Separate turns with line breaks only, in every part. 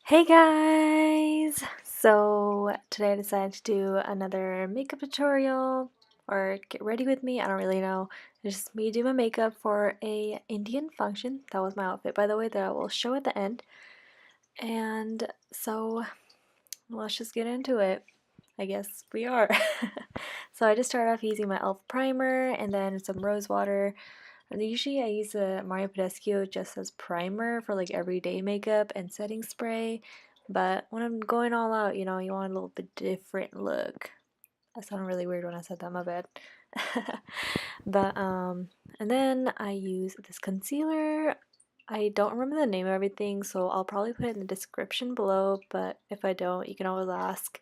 Hey guys! So today I decided to do another makeup tutorial or get ready with me. I don't really know. It's just me doing my makeup for a Indian function. That was my outfit, by the way, that I will show at the end. And so let's just get into it. I guess we are. So I just started off using my e.l.f. primer and then some rose water. And usually I use a Mario Badescu just as primer for like everyday makeup and setting spray. But when I'm going all out, you know, you want a little bit different look. That sounded really weird when I said that, my bad. But and then I use this concealer. I don't remember the name of everything, so I'll probably put it in the description below, but if I don't, you can always ask.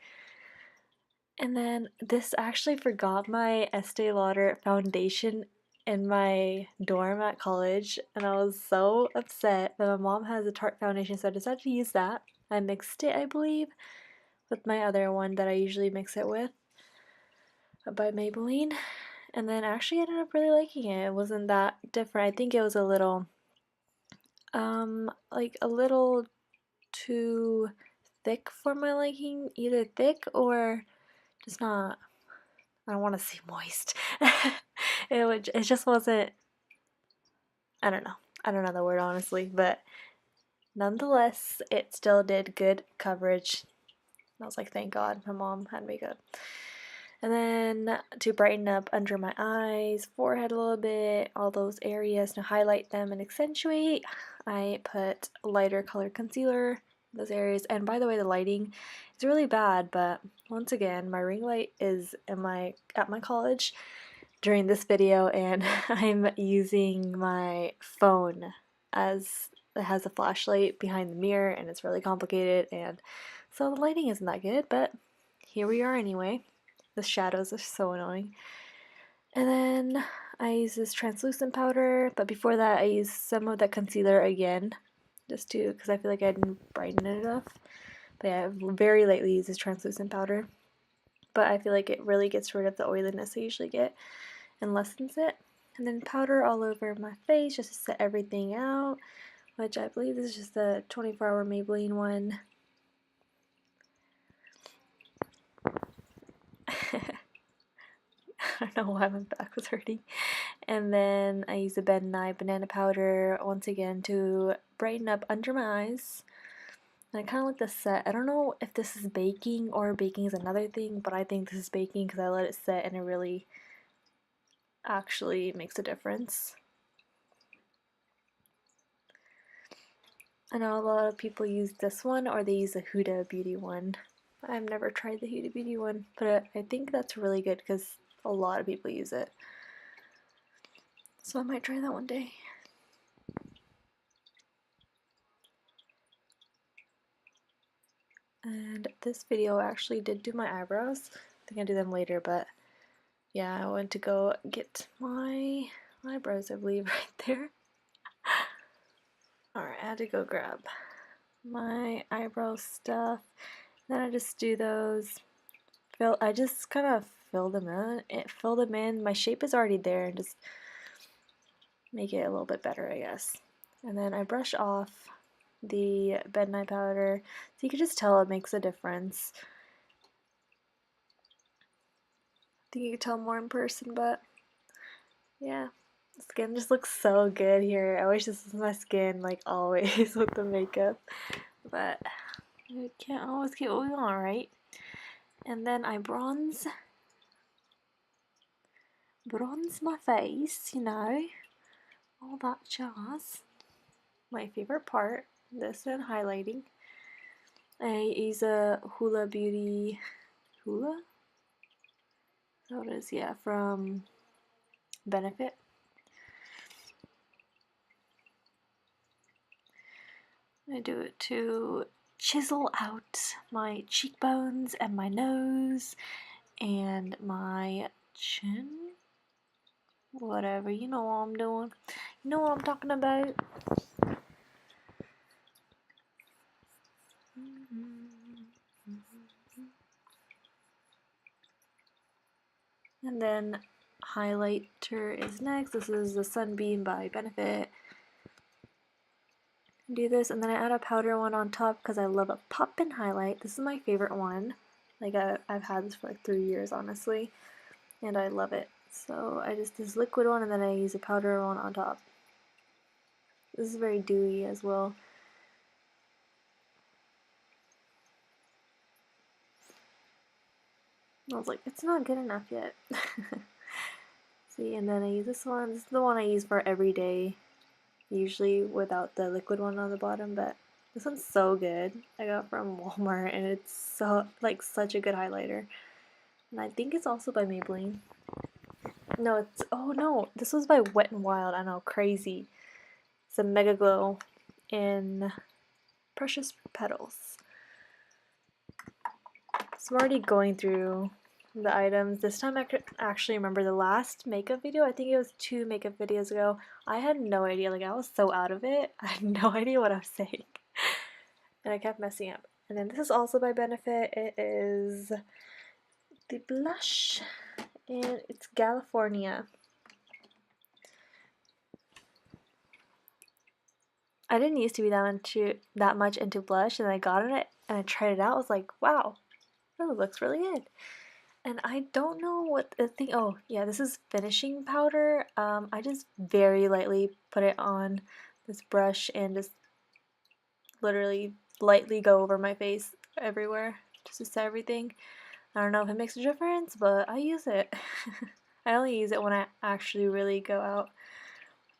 And then this actually forgot my Estee Lauder foundation in my dorm at college, and I was so upset. But my mom has a Tarte foundation, so I decided to use that. I mixed it, I believe, with my other one that I usually mix it with by Maybelline. And then I actually ended up really liking it. It wasn't that different. I think it was a little, like a little too thick for my liking. Either thick or just not, I don't want to say moist. It just wasn't, I don't know. I don't know the word honestly, but nonetheless, it still did good coverage. I was like, thank God my mom had makeup. And then to brighten up under my eyes, forehead a little bit, all those areas to highlight them and accentuate, I put lighter color concealer in those areas. And by the way, the lighting is really bad, but once again, my ring light is at my college during this video, and I'm using my phone as it has a flashlight behind the mirror, and it's really complicated, and so the lighting isn't that good, but here we are anyway. The shadows are so annoying. And then I use this translucent powder, but before that I use some of that concealer again, just to, because I feel like I didn't brighten it enough. But yeah, I've very lately used this translucent powder, but I feel like it really gets rid of the oiliness I usually get and lessens it. And then powder all over my face just to set everything out, which I believe this is just the 24-hour Maybelline one. I don't know why my back was hurting. And then I use the Ben Nye banana powder once again to brighten up under my eyes. And I kind of like the set. I don't know if this is baking or baking is another thing, but I think this is baking because I let it set and it really actually makes a difference. I know a lot of people use this one or they use the Huda Beauty one. I've never tried the Huda Beauty one, but I think that's really good because a lot of people use it. So I might try that one day. And this video actually did do my eyebrows. I think I'll do them later, but yeah, I went to go get my eyebrows, I believe, right there. Alright, I had to go grab my eyebrow stuff. Then I just do those. I just kind of fill them in. My shape is already there, and just make it a little bit better, I guess. And then I brush off the Ben Nye powder, so you can just tell it makes a difference. I think you can tell more in person, but yeah, the skin just looks so good here. I wish this was my skin like always with the makeup, but you can't always get what we want, right? And then I bronze my face, you know, all that jazz. My favorite part, this and highlighting. I use a Hula Beauty, Hula? So it is, yeah, from Benefit. I do it to chisel out my cheekbones and my nose and my chin. Whatever, you know what I'm doing. You know what I'm talking about. And then highlighter is next. This is the Sunbeam by Benefit. Do this, and then I add a powder one on top because I love a poppin' highlight. This is my favorite one. Like I've had this for like 3 years, honestly, and I love it. So I just this liquid one, and then I use a powder one on top. This is very dewy as well. I was like, it's not good enough yet. See, and then I use this one. This is the one I use for every day, usually without the liquid one on the bottom, but this one's so good. I got from Walmart, and it's so like such a good highlighter. And I think it's also by Maybelline. No, it's oh no, this was by Wet n Wild. I know, crazy. It's a Mega Glow in Precious Petals. So I'm already going through the items. This time I could actually remember the last makeup video. I think it was 2 makeup videos ago. I had no idea. Like, I was so out of it. I had no idea what I was saying. And I kept messing up. And then this is also by Benefit. It is the blush. And it's California. I didn't used to be that much into blush, and I got it and I tried it out. I was like, wow, that looks really good. And I don't know what the thing. Oh yeah, this is finishing powder. I just very lightly put it on this brush and just literally lightly go over my face everywhere just to set everything. I don't know if it makes a difference, but I use it. I only use it when I actually really go out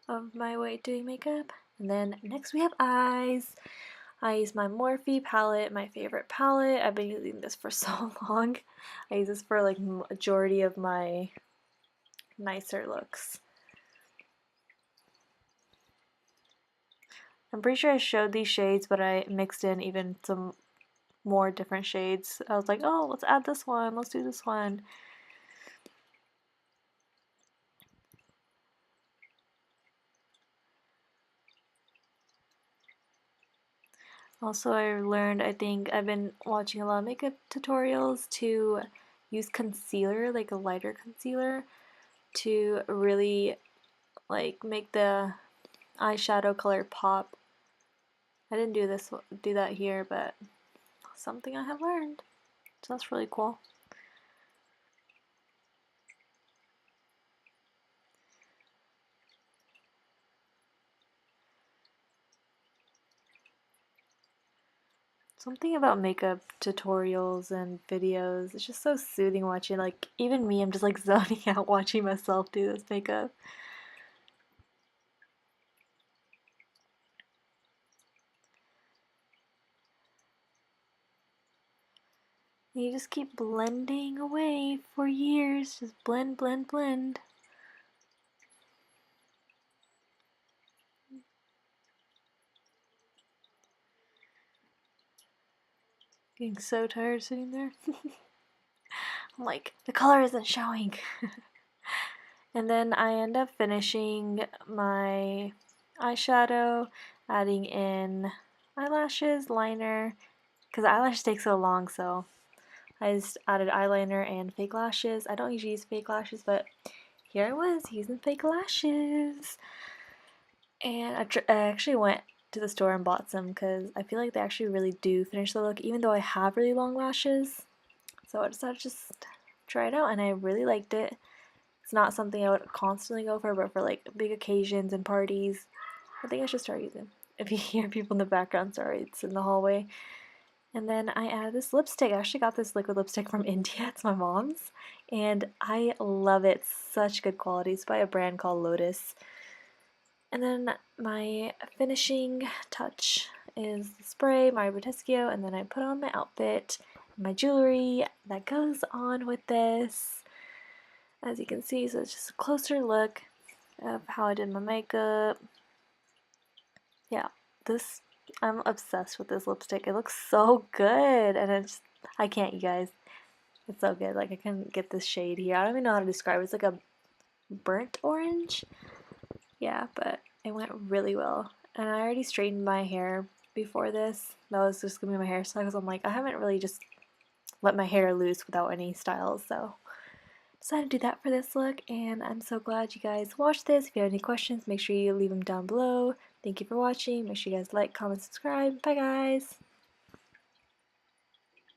of my way doing makeup. And then next we have eyes. I use my Morphe palette, my favorite palette. I've been using this for so long. I use this for like majority of my nicer looks. I'm pretty sure I showed these shades, but I mixed in even some more different shades. I was like, oh, let's add this one, let's do this one. Also, I learned, I think I've been watching a lot of makeup tutorials to use concealer, like a lighter concealer, to really like make the eyeshadow color pop. I didn't do that here, but something I have learned. So that's really cool. Something about makeup tutorials and videos, it's just so soothing watching. Like, even me, I'm just like zoning out watching myself do this makeup. And you just keep blending away for years. Just blend, blend, blend. Getting so tired sitting there. I'm like, the color isn't showing. And then I end up finishing my eyeshadow, adding in eyelashes, liner, because eyelashes take so long, so I just added eyeliner and fake lashes. I don't usually use fake lashes, but here I was using fake lashes. And I actually went to the store and bought some because I feel like they actually really do finish the look, even though I have really long lashes. So I decided to just try it out, and I really liked it. It's not something I would constantly go for, but for like big occasions and parties, I think I should start using. If you hear people in the background, sorry, it's in the hallway. And then I added this lipstick. I actually got this liquid lipstick from India. It's my mom's, and I love it. Such good quality. It's by a brand called Lotus. And then my finishing touch is the spray, Mario Badescu, and then I put on my outfit, my jewelry that goes on with this. As you can see, so it's just a closer look of how I did my makeup. Yeah, I'm obsessed with this lipstick. It looks so good, and I can't, you guys. It's so good. Like, I couldn't get this shade here. I don't even know how to describe it. It's like a burnt orange. Yeah, but it went really well. And I already straightened my hair before this. That was just gonna be my hairstyle because I'm like, I haven't really just let my hair loose without any styles, so decided to do that for this look, and I'm so glad you guys watched this. If you have any questions, make sure you leave them down below. Thank you for watching. Make sure you guys like, comment, subscribe. Bye guys!